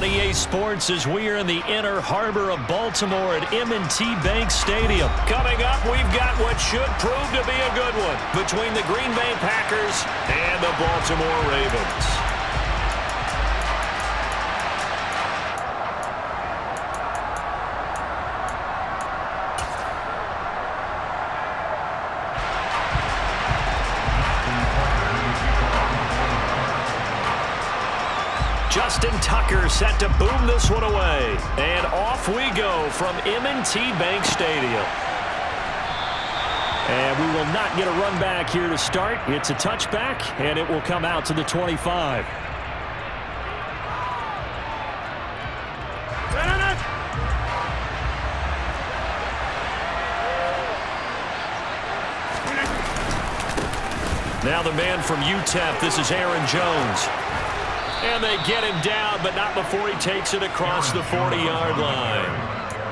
EA Sports as we are in the inner harbor of Baltimore at M&T Bank Stadium. Coming up, we've got what should prove to be a good one between the Green Bay Packers and the Baltimore Ravens. Justin Tucker set to boom this one away. And off we go from M&T Bank Stadium. And we will not get a run back here to start. It's a touchback, and it will come out to the 25. Now the man from UTEP, this is Aaron Jones. And they get him down, but not before he takes it across the 40-yard line.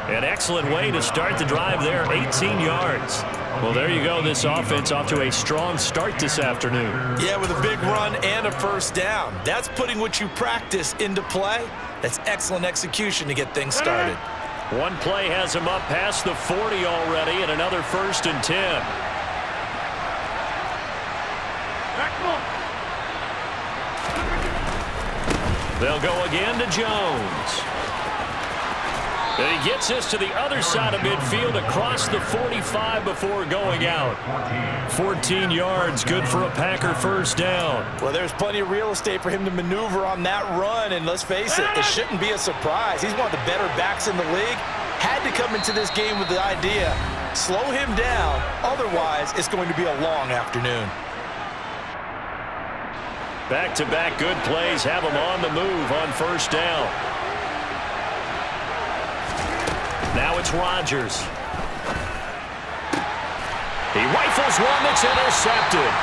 An excellent way to start the drive there, 18 yards. Well, there you go. This offense off to a strong start this afternoon. Yeah, with a big run and a first down. That's putting what you practice into play. That's excellent execution to get things started. One play has him up past the 40 already, and another 1st and 10. They'll go again to Jones. And he gets this to the other side of midfield across the 45 before going out. 14 yards, good for a Packer first down. Well, there's plenty of real estate for him to maneuver on that run, and let's face it, it shouldn't be a surprise. He's one of the better backs in the league. Had to come into this game with the idea, slow him down, otherwise it's going to be a long afternoon. Back-to-back good plays have him on the move on first down. Now it's Rodgers. He rifles one that's intercepted.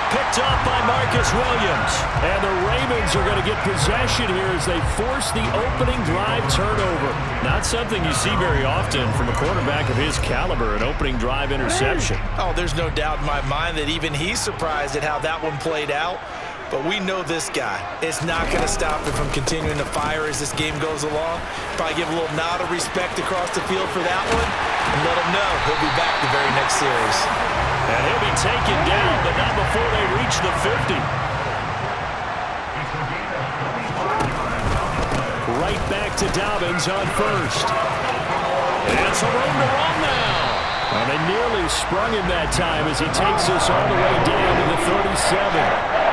Picked up by Marcus Williams. And the Ravens are going to get possession here as they force the opening drive turnover. Not something you see very often from a quarterback of his caliber, an opening drive interception. Oh, there's no doubt in my mind that even he's surprised at how that one played out. But we know this guy. It's not going to stop him from continuing to fire as this game goes along. Probably give a little nod of respect across the field for that one and let him know he'll be back the very next series. And he'll be taken down, but not before they reach the 50. Right back to Dobbins on first. And it's a room to run now. And they nearly sprung him that time as he takes us all the way down to the 37.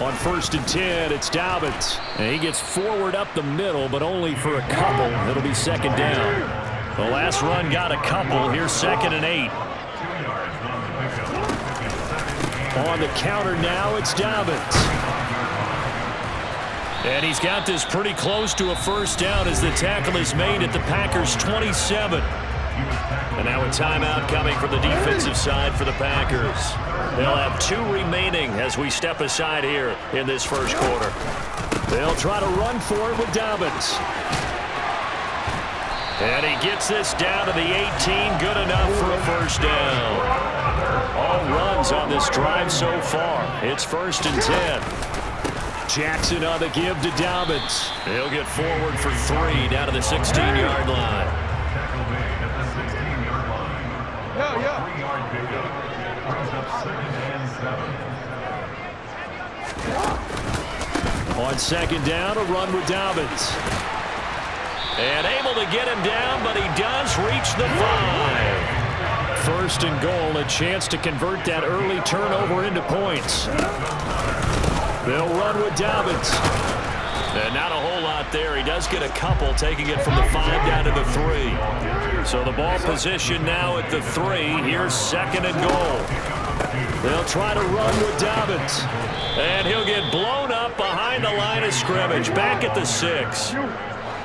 On 1st and 10, it's Dobbins. And he gets forward up the middle, but only for a couple. It'll be 2nd down. The last run got a couple. Here's 2nd and 8. On the counter now, it's Dobbins. And he's got this pretty close to a first down as the tackle is made at the Packers' 27. And now a timeout coming from the defensive side for the Packers. They'll have 2 remaining as we step aside here in this first quarter. They'll try to run for it with Dobbins. And he gets this down to the 18. Good enough for a first down. All runs on this drive so far. It's 1st and 10. Jackson on the give to Dobbins. He'll get forward for 3 down to the 16-yard line. On 2nd down, a run with Dobbins. And able to get him down, but he does reach the 5. 1st and goal, a chance to convert that early turnover into points. They'll run with Dobbins. And not a whole lot there. He does get a couple, taking it from the 5 down to the 3. So the ball position now at the 3. Here's 2nd and goal. They'll try to run with Dobbins. And he'll get blown up behind the line of scrimmage, back at the 6.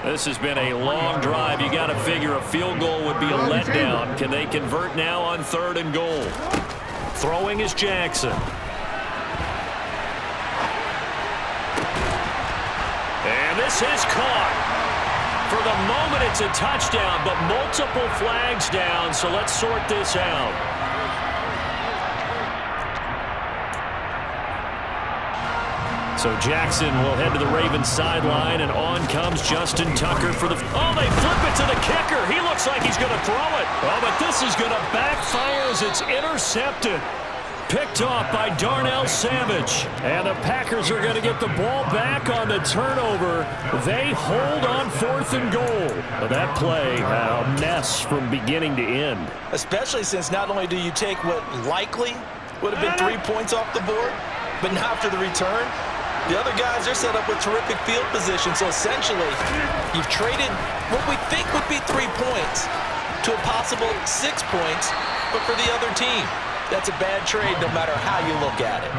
This has been a long drive. You got to figure a field goal would be a letdown. Can they convert now on 3rd and goal? Throwing is Jackson. And this is caught. For the moment, it's a touchdown, but multiple flags down, so let's sort this out. So Jackson will head to the Ravens sideline, and on comes Justin Tucker for the... Oh, they flip it to the kicker. He looks like he's going to throw it. Oh, but this is going to backfire as it's intercepted. Picked off by Darnell Savage. And the Packers are going to get the ball back on the turnover. They hold on 4th and goal. Well, that play, a mess from beginning to end. Especially since not only do you take what likely would have been 3 points off the board, but now after the return, the other guys are set up with terrific field position. So essentially, you've traded what we think would be 3 points to a possible 6 points, but for the other team. That's a bad trade no matter how you look at it.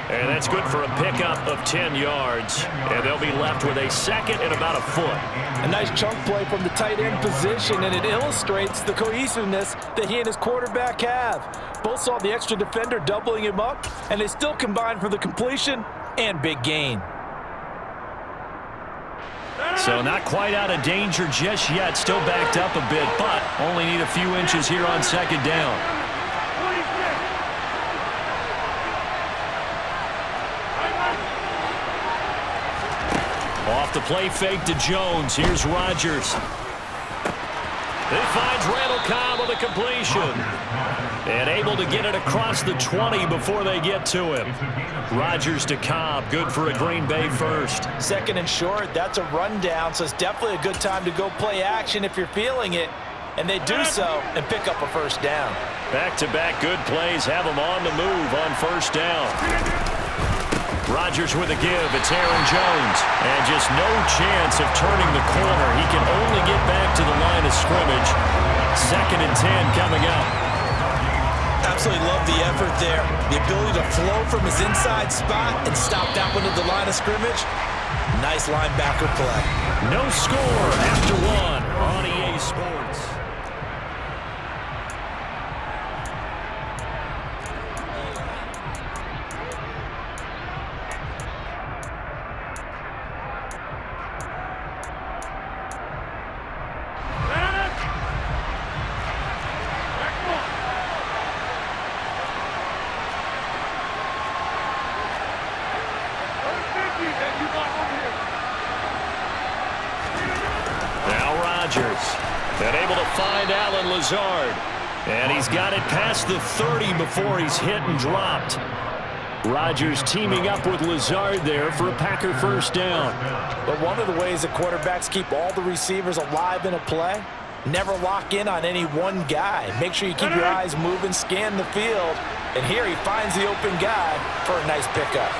And that's good for a pickup of 10 yards. And they'll be left with a second and about a foot. A nice chunk play from the tight end position, and it illustrates the cohesiveness that he and his quarterback have. Both saw the extra defender doubling him up, and they still combined for the completion and big gain. So not quite out of danger just yet. Still backed up a bit, but only need a few inches here on second down. Off the play fake to Jones. Here's Rodgers. He finds Randall Cobb with a completion. And able to get it across the 20 before they get to him. Rodgers to Cobb. Good for a Green Bay first. Second and short. That's a rundown, so it's definitely a good time to go play action if you're feeling it. And they do so and pick up a first down. Back-to-back good plays have them on the move on first down. Rodgers with a give. It's Aaron Jones. And just no chance of turning the corner. He can only get back to the line of scrimmage. 2nd and 10 coming up. Absolutely love the effort there. The ability to flow from his inside spot and stop that one at the line of scrimmage. Nice linebacker play. No score after 1 on EA Sports. And able to find Allen Lazard. And he's got it past the 30 before he's hit and dropped. Rodgers teaming up with Lazard there for a Packer first down. But one of the ways that quarterbacks keep all the receivers alive in a play, never lock in on any one guy. Make sure you keep your eyes moving, scan the field. And here he finds the open guy for a nice pickup.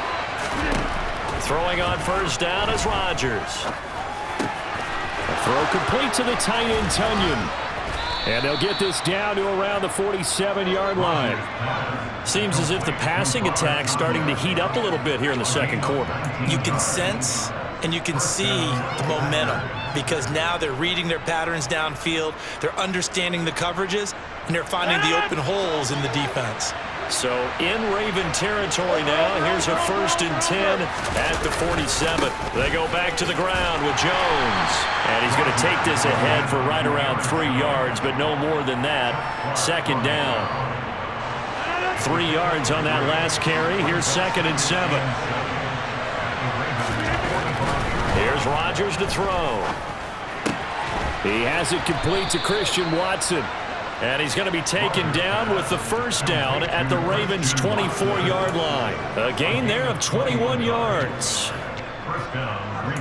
Throwing on first down is Rodgers. Throw complete to the tight end, Tunyon. And they'll get this down to around the 47-yard line. Seems as if the passing attack's starting to heat up a little bit here in the second quarter. You can sense and you can see the momentum because now they're reading their patterns downfield, they're understanding the coverages, and they're finding the open holes in the defense. So in Raven territory now. Here's a 1st and 10 at the 47. They go back to the ground with Jones. And he's going to take this ahead for right around 3 yards, but no more than that. 2nd down. 3 yards on that last carry. Here's 2nd and 7. Here's Rodgers to throw. He has it complete to Christian Watson. And he's going to be taken down with the first down at the Ravens' 24-yard line. A gain there of 21 yards.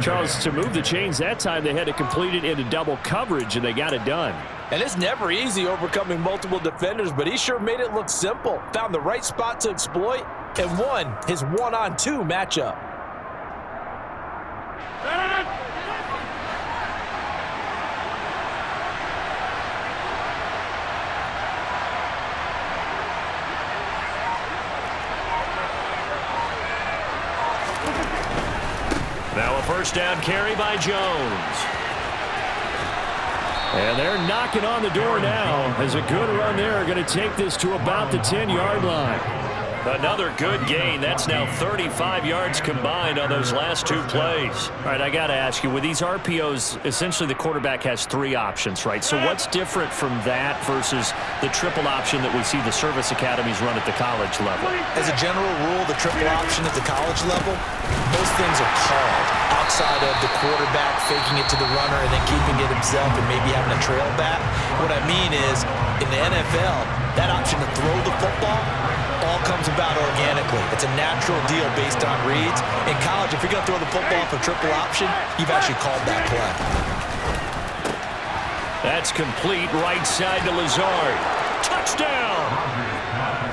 Charles, to move the chains that time, they had to complete it into double coverage, and they got it done. And it's never easy overcoming multiple defenders, but he sure made it look simple. Found the right spot to exploit and won his 1-on-2 matchup. Now a first down carry by Jones. And they're knocking on the door now as a good run there are going to take this to about the 10-yard line. Another good gain. That's now 35 yards combined on those last two plays. All right, I got to ask you, with these RPOs, essentially the quarterback has three options, right? So what's different from that versus the triple option that we see the service academies run at the college level? As a general rule, the triple option at the college level, those things are called outside of the quarterback faking it to the runner and then keeping it himself and maybe having a trail back. What I mean is, in the NFL, that option to throw the football all comes about organically. It's a natural deal based on reads. In college, if you're going to throw the football for triple option, you've actually called that play. That's complete right side to Lazard. Touchdown!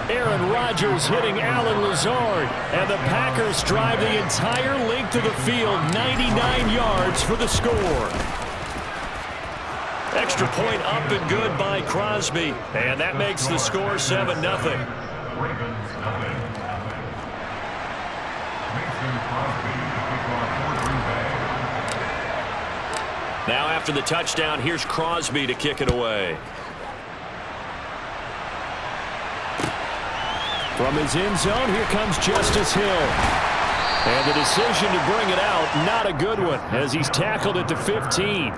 Aaron Rodgers hitting Allen Lazard. And the Packers drive the entire length of the field, 99 yards for the score. Extra point up and good by Crosby. And that makes the score 7-0. Now after the touchdown, here's Crosby to kick it away. From his end zone, here comes Justice Hill. And the decision to bring it out, not a good one, as he's tackled at the 15.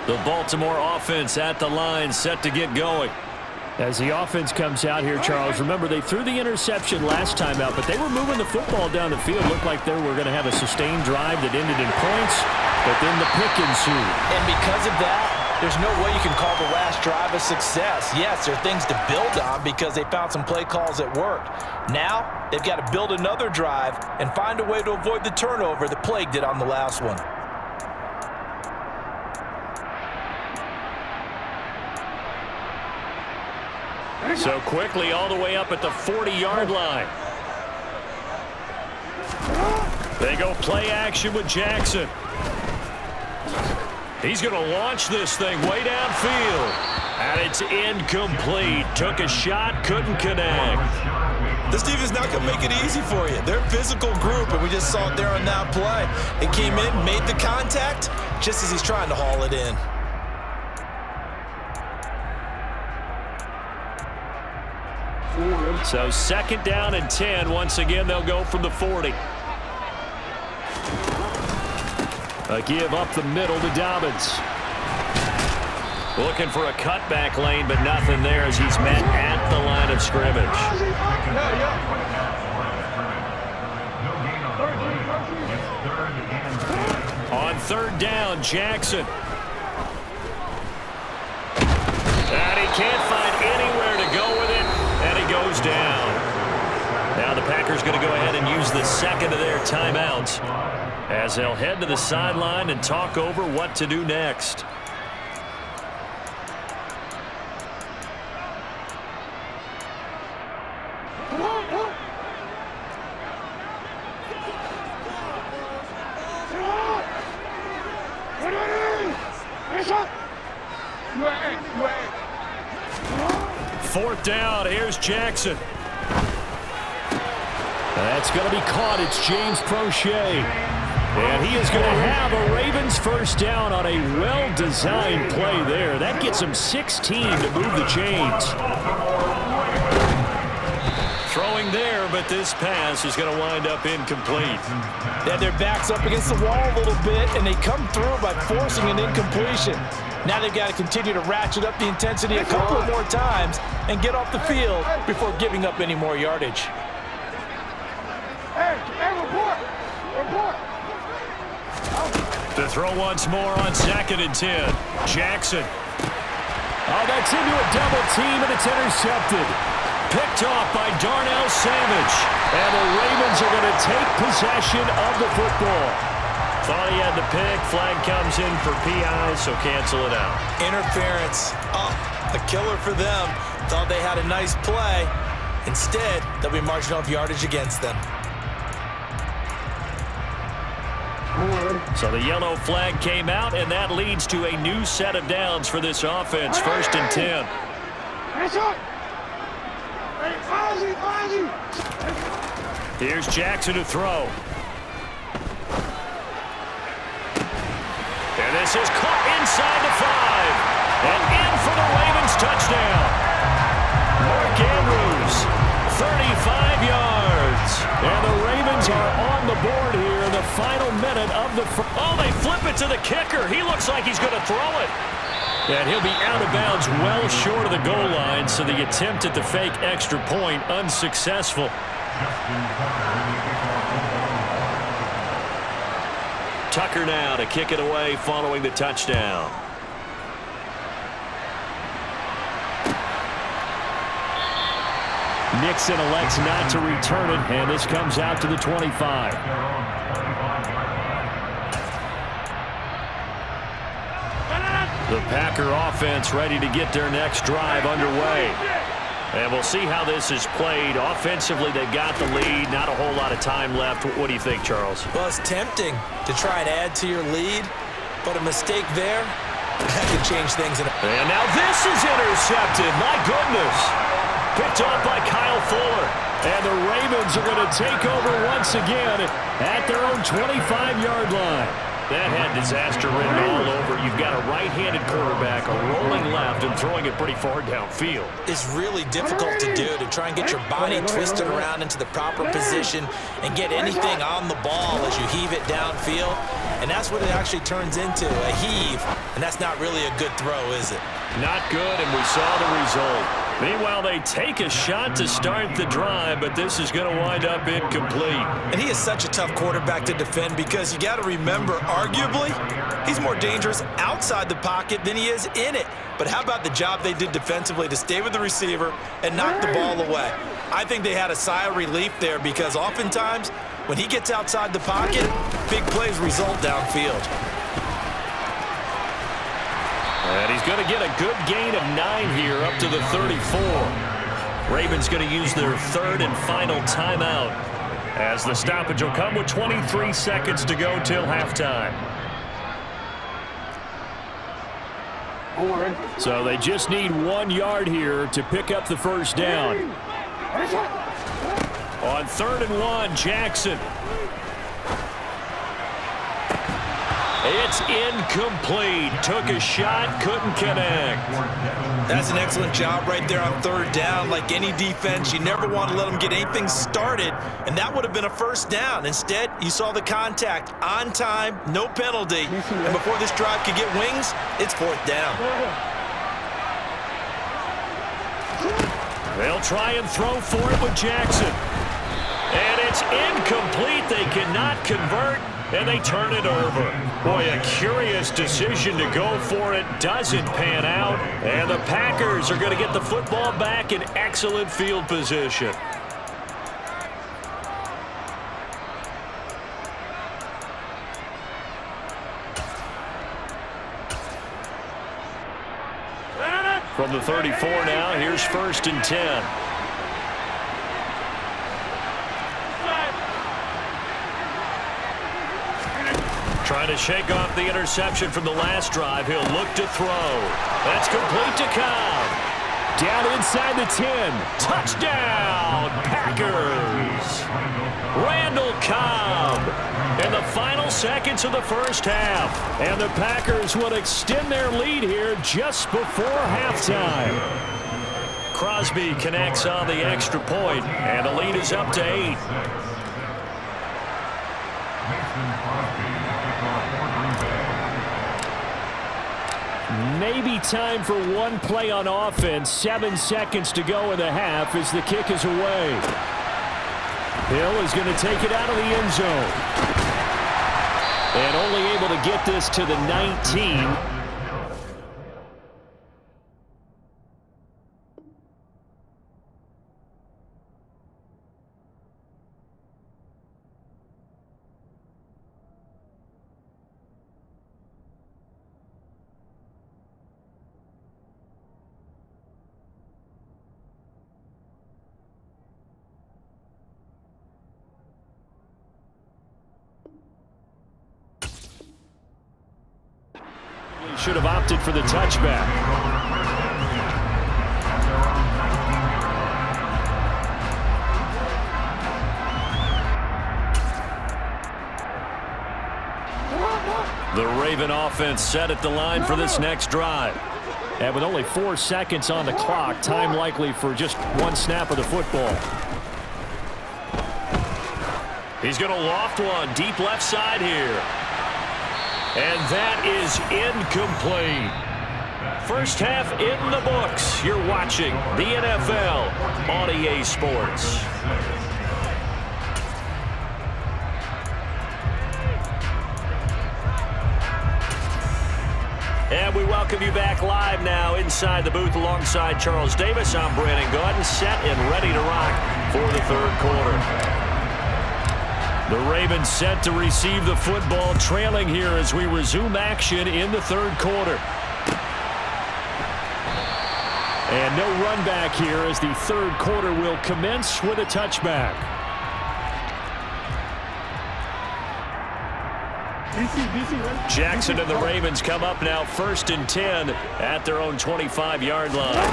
The Baltimore offense at the line, set to get going. As the offense comes out here, Charles, remember they threw the interception last time out, but they were moving the football down the field. Looked like they were going to have a sustained drive that ended in points, but then the pick ensued. And because of that, there's no way you can call the last drive a success. Yes, there are things to build on because they found some play calls that worked. Now, they've got to build another drive and find a way to avoid the turnover that plagued it on the last one. So quickly all the way up at the 40-yard line. They go play action with Jackson. He's going to launch this thing way downfield. And it's incomplete. Took a shot, couldn't connect. This defense not going to make it easy for you. They're a physical group, and we just saw it there on that play. It came in, made the contact, just as he's trying to haul it in. So 2nd down and 10. Once again, they'll go from the 40. A give up the middle to Dobbins. Looking for a cutback lane, but nothing there as he's met at the line of scrimmage. On 3rd down, Jackson. And he can't find anywhere to go with it. And he goes down. Now the Packers going to go ahead and use the second of their timeouts as they'll head to the sideline and talk over what to do next. Fourth down, here's Jackson. That's going to be caught. It's James Prochet. And he is going to have a Ravens first down on a well-designed play there. That gets him 16 to move the chains. Throwing there, but this pass is going to wind up incomplete. They had their backs up against the wall a little bit, and they come through by forcing an incompletion. Now they've got to continue to ratchet up the intensity a couple of more times and get off the field before giving up any more yardage. To throw once more on 2nd and 10. Jackson. Oh, that's into a double team, and it's intercepted. Picked off by Darnell Savage. And the Ravens are going to take possession of the football. Thought he had the pick. Flag comes in for PI, so cancel it out. Interference. Oh, a killer for them. Thought they had a nice play. Instead, they'll be marching off yardage against them. So the yellow flag came out, and that leads to a new set of downs for this offense. 1st and 10. Here's Jackson to throw. This is caught inside the 5. And in for the Ravens touchdown. Mark Andrews, 35 yards. And the Ravens are on the board here in the final minute of the Oh, they flip it to the kicker. He looks like he's going to throw it. And he'll be out of bounds well short of the goal line, so the attempt at the fake extra point unsuccessful. Tucker now to kick it away following the touchdown. Nixon elects not to return it, and this comes out to the 25. The Packer offense ready to get their next drive underway. And we'll see how this is played. Offensively, they've got the lead. Not a whole lot of time left. What do you think, Charles? Well, it's tempting to try and add to your lead, but a mistake there, that could change things. And now this is intercepted. My goodness. Picked off by Kyle Fuller. And the Ravens are going to take over once again at their own 25-yard line. That had disaster written all over. You've got a right-handed quarterback, a rolling left, and throwing it pretty far downfield. It's really difficult to do, to try and get your body twisted around into the proper position and get anything on the ball as you heave it downfield. And that's what it actually turns into, a heave. And that's not really a good throw, is it? Not good, and we saw the result. Meanwhile, they take a shot to start the drive, but this is going to wind up incomplete. And he is such a tough quarterback to defend because you got to remember, arguably, he's more dangerous outside the pocket than he is in it. But how about the job they did defensively to stay with the receiver and knock the ball away? I think they had a sigh of relief there because oftentimes when he gets outside the pocket, big plays result downfield. And he's going to get a good gain of 9 here up to the 34. Ravens going to use their third and final timeout as the stoppage will come with 23 seconds to go till halftime. So they just need 1 yard here to pick up the first down. On 3rd and 1, Jackson. It's incomplete. Took a shot, couldn't connect. That's an excellent job right there on 3rd down. Like any defense, you never want to let them get anything started, and that would have been a first down. Instead, you saw the contact on time, no penalty, and before this drive could get wings, it's 4th down. They'll try and throw for it with Jackson. And it's incomplete. They cannot convert, and they turn it over. Boy, a curious decision to go for it. Doesn't pan out, and the Packers are going to get the football back in excellent field position. From the 34 now, here's 1st and 10. Trying to shake off the interception from the last drive. He'll look to throw. That's complete to Cobb. Down inside the 10. Touchdown, Packers. Randall Cobb in the final seconds of the first half. And the Packers will extend their lead here just before halftime. Crosby connects on the extra point, and the lead is up to 8. Maybe time for one play on offense. 7 seconds to go in the half as the kick is away. Hill is going to take it out of the end zone. And only able to get this to the 19. Should have opted for the touchback. The Raven offense set at the line for this next drive. And with only 4 seconds on the clock, time likely for just one snap of the football. He's going to loft one deep left side here. And that is incomplete. First half in the books. You're watching the NFL on EA Sports. And we welcome you back live now inside the booth alongside Charles Davis. I'm Brandon Gaudin, set and ready to rock for the third quarter. The Ravens set to receive the football, trailing here as we resume action in the third quarter. And no run back here as the third quarter will commence with a touchback. Jackson and the Ravens come up now 1st and 10 at their own 25-yard line.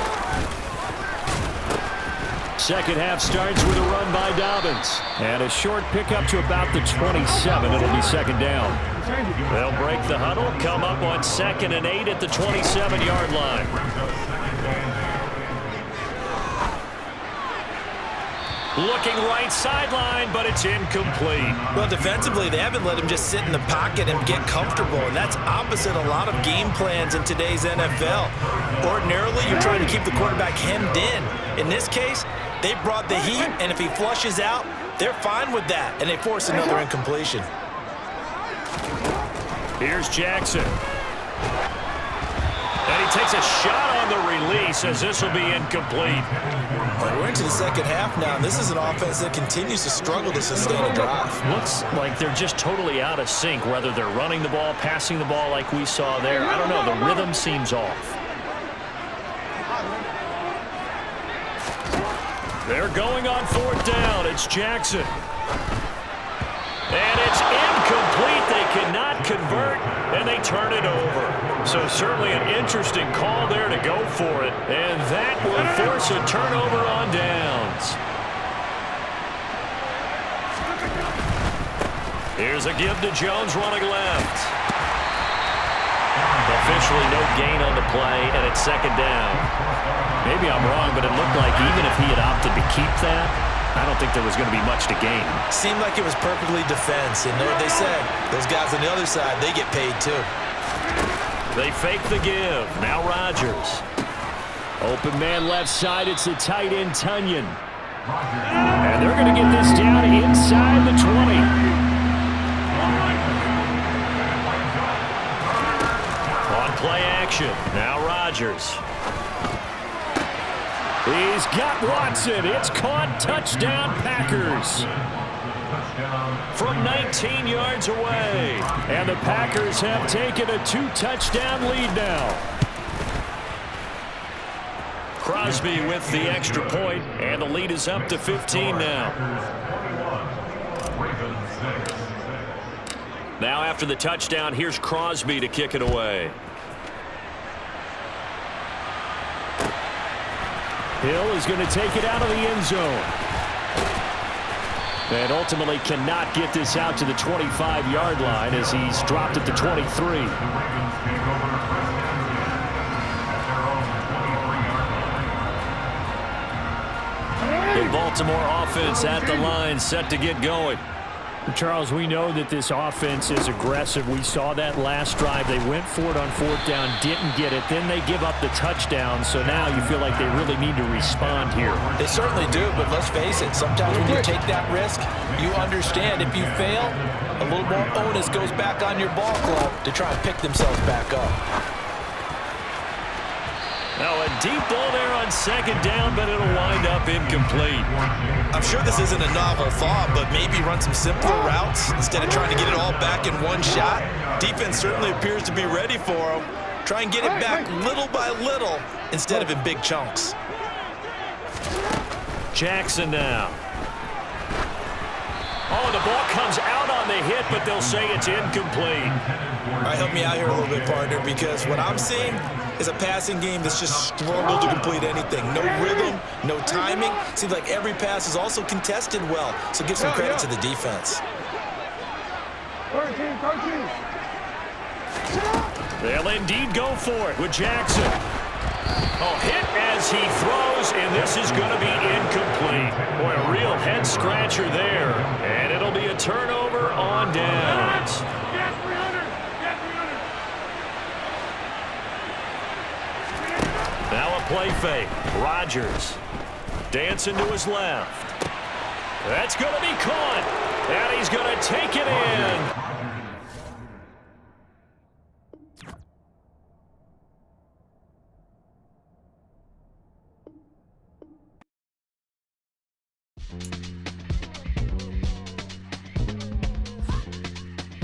Second half starts with a run by Dobbins. And a short pickup to about the 27. It'll be second down. They'll break the huddle, come up on 2nd and 8 at the 27-yard line. Looking right sideline, but it's incomplete. Well, defensively, they haven't let him just sit in the pocket and get comfortable, and that's opposite a lot of game plans in today's NFL. Ordinarily, you're trying to keep the quarterback hemmed in. In this case, they brought the heat, and if he flushes out, they're fine with that, and they force another incompletion. Here's Jackson. And he takes a shot on the release as this will be incomplete. We're into the second half now, and this is an offense that continues to struggle to sustain a drive. Looks like they're just totally out of sync, whether they're running the ball, passing the ball like we saw there. I don't know. The rhythm seems off. They're going on 4th down. It's Jackson. And it's incomplete. They cannot convert, and they turn it over. So certainly an interesting call there to go for it. And that will force a turnover on downs. Here's a give to Jones running left. Officially no gain on the play, and it's second down. Maybe I'm wrong, but it looked like even if he had opted to keep that, I don't think there was going to be much to gain. Seemed like it was perfectly defense, and know what they said. Those guys on the other side, they get paid too. They fake the give. Now Rodgers. Open man left side. It's the tight end, Tunyon. And they're going to get this down inside the 20. On play action. Now Rodgers. He's got Watson. It's caught. Touchdown, Packers. From 19 yards away. And the Packers have taken a 2-touchdown lead now. Crosby with the extra point, and the lead is up to 15 now. Now after the touchdown, here's Crosby to kick it away. Hill is going to take it out of the end zone. And ultimately cannot get this out to the 25-yard line as he's dropped at the 23. The Baltimore offense at the line, set to get going. Charles, we know that this offense is aggressive. We saw that last drive. They went for it on 4th down, didn't get it. Then they give up the touchdown. So now you feel like they really need to respond here. They certainly do, but let's face it. Sometimes when you take that risk, you understand if you fail, a little more onus goes back on your ball club to try and pick themselves back up. Now a deep ball there on 2nd down, but it'll wind up incomplete. I'm sure this isn't a novel thought, but maybe run some simpler routes instead of trying to get it all back in one shot. Defense certainly appears to be ready for them. Try and get it back little by little instead of in big chunks. Jackson now. Oh, the ball comes out on the hit, but they'll say it's incomplete. All right, help me out here a little bit, partner, because what I'm seeing is a passing game that's just struggled to complete anything. No rhythm, no timing. Seems like every pass is also contested well, so give some credit to the defense. They'll indeed go for it with Jackson. Oh, hit as he throws, and this is going to be incomplete. Boy, a real head-scratcher there. And it'll be a turnover on downs. Now a play fake. Rodgers dancing to his left. That's going to be caught. And he's going to take it in.